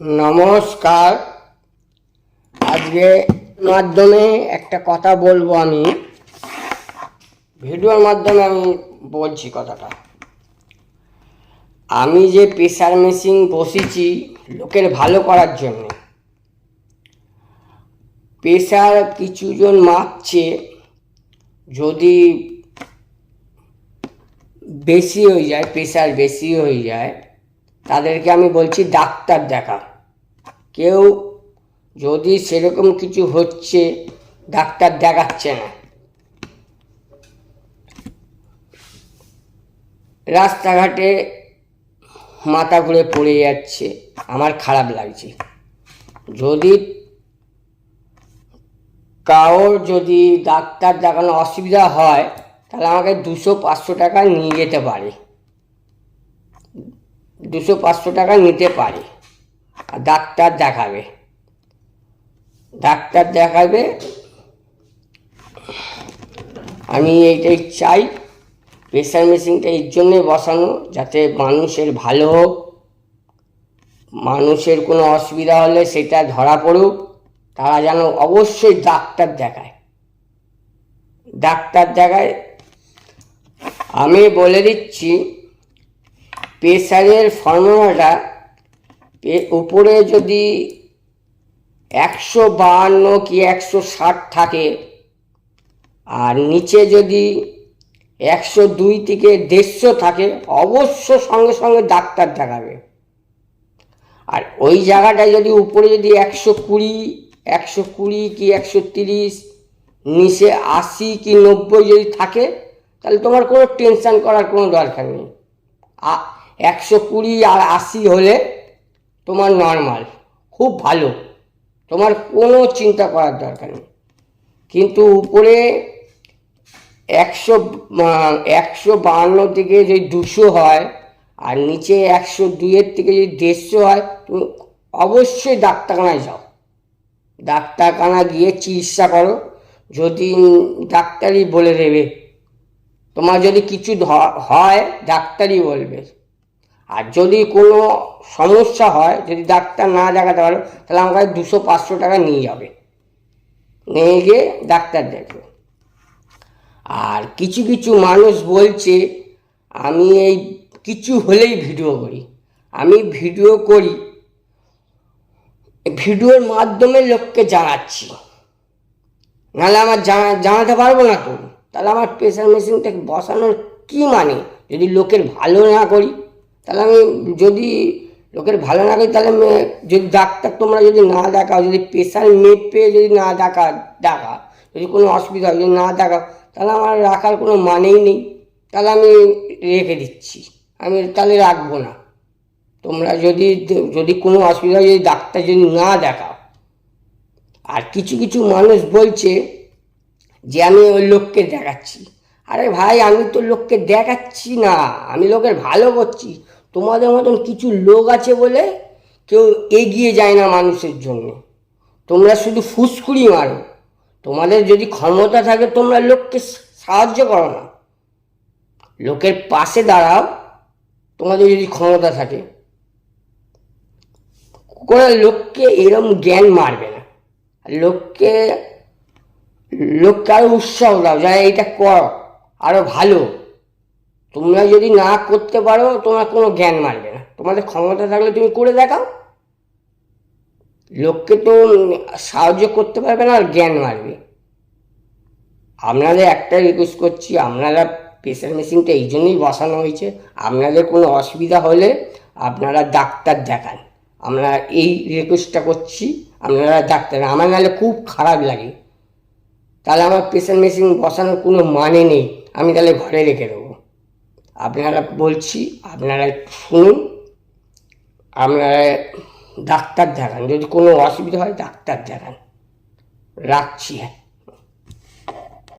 নমস্কার। আজকে মাধ্যমে একটা কথা বলবো। আমি ভিডিওর মাধ্যমে বলছি কথাটা। আমি যে প্রেসার মেশিন বসেছি লোকের ভালো করার জন্য। প্রেসার কিছুজন মাপছে, যদি বেশি হয়ে যায়, প্রেসার বেশি হয়ে যায়, তাদেরকে আমি বলছি ডাক্তার দেখা। কেউ যদি সেরকম কিছু হচ্ছে, ডাক্তার দেখাচ্ছে না, রাস্তাঘাটে মাথা ঘুরে পড়ে যাচ্ছে, আমার খারাপ লাগছে। যদি কারোর যদি ডাক্তার দেখানো অসুবিধা হয়, তাহলে আমাকে 200-500 টাকা নিয়ে যেতে পারে, 200-500 টাকা নিতে পারে, আর ডাক্তার দেখাবে। আমি এইটাই চাই। প্রেসার মেশিনটা এর জন্যে বসানো, যাতে মানুষের ভালো হোক, মানুষের কোনো অসুবিধা হলে সেটা ধরা পড়ুক, তারা যেন অবশ্যই ডাক্তার দেখায়। আমি বলে দিচ্ছি, প্রেসারের ফর্মুলাটা উপরে যদি 152 কি 160 থাকে, আর নিচে যদি 102 থেকে 150 থাকে, অবশ্য সঙ্গে সঙ্গে ডাক্তার দেখাবে। আর ওই জায়গাটায় যদি উপরে যদি 120 কি 130, নিচে 80 কি 90 যদি থাকে, তাহলে তোমার কোনো টেনশান করার কোনো দরকার নেই। 120 আর 80 হলে তোমার নর্মাল, খুব ভালো, তোমার কোনো চিন্তা করার দরকার নেই। কিন্তু উপরে 152 থেকে যদি 200 হয়, আর নিচে 102 থেকে যদি 150 হয়, তুমি অবশ্যই ডাক্তারখানায় যাও। ডাক্তারখানা গিয়ে চিকিৎসা করো। যদি ডাক্তারই বলে দেবে, তোমার যদি কিছু হয় ডাক্তারই বলবে। আর যদি কোনো সমস্যা হয়, যদি ডাক্তার না দেখাতে পারো, তাহলে আমাকে 200-500 টাকা নিয়ে যাবে, নিয়ে গিয়ে ডাক্তার দেখবে। আর কিছু কিছু মানুষ বলছে আমি এই কিছু হলেই ভিডিও করি। আমি ভিডিওর মাধ্যমে লোককে জানাচ্ছি, নাহলে আমার জানাতে পারবো না তো। তাহলে আমার প্রেসার মেশিনটা বসানোর কী মানে? যদি লোকের ভালো না করি, তাহলে আমি যদি লোকের ভালো না করি, তাহলে যদি ডাক্তার তোমরা যদি না দেখাও, যদি প্রেসার মেপে যদি না দেখা, যদি কোনো অসুবিধা হয়, যদি না দেখাও, তাহলে আমার রাখার কোনো মানেই নেই। তাহলে আমি রেখে দিচ্ছি, আমি তাহলে রাখবো না। তোমরা যদি কোনো অসুবিধা হয়, যদি ডাক্তার যদি না দেখাও। আর কিছু কিছু মানুষ বলছে যে আমি ওই লোককে দেখাচ্ছি। আরে ভাই, আমি তো লোককে দেখাচ্ছি না, আমি লোকের ভালো করছি। তোমাদের মতন কিছু লোক আছে বলে কেউ এগিয়ে যায় না মানুষের জন্য। তোমরা শুধু ফুসকুড়ি মারো। তোমাদের যদি ক্ষমতা থাকে, তোমরা লোককে সাহায্য করো না, লোকের পাশে দাঁড়াও। তোমাদের যদি ক্ষমতা থাকে, কোনো লোককে এরম জ্ঞান মারবে না। লোককে আরো উৎসাহ দাও, যা এইটা কর, আরো ভালো। তোমরা যদি না করতে পারো, তোমরা কোনো জ্ঞান মারবে না। তোমাদের ক্ষমতা থাকলে তুমি করে দেখাও। লোককে তো সাহায্য করতে পারবে না, আর জ্ঞান মারবে। আপনাদের একটা রিকোয়েস্ট করছি, আপনারা প্রেসার মেশিনটা এই জন্যই বসানো হয়েছে, আপনাদের কোনো অসুবিধা হলে আপনারা ডাক্তার দেখান। আমরা এই রিকোয়েস্টটা করছি, আপনারা ডাক্তার। আমার নাহলে খুব খারাপ লাগে, তাহলে আমার প্রেসার মেশিন বসানোর কোনো মানে নেই, আমি তাহলে ঘরে রেখে দেবো। আপনারা বলছি, আপনারা শুনুন, আপনারা ডাক্তার দেখান। যদি কোনো অসুবিধা হয়, ডাক্তার দেখান। রাখছি।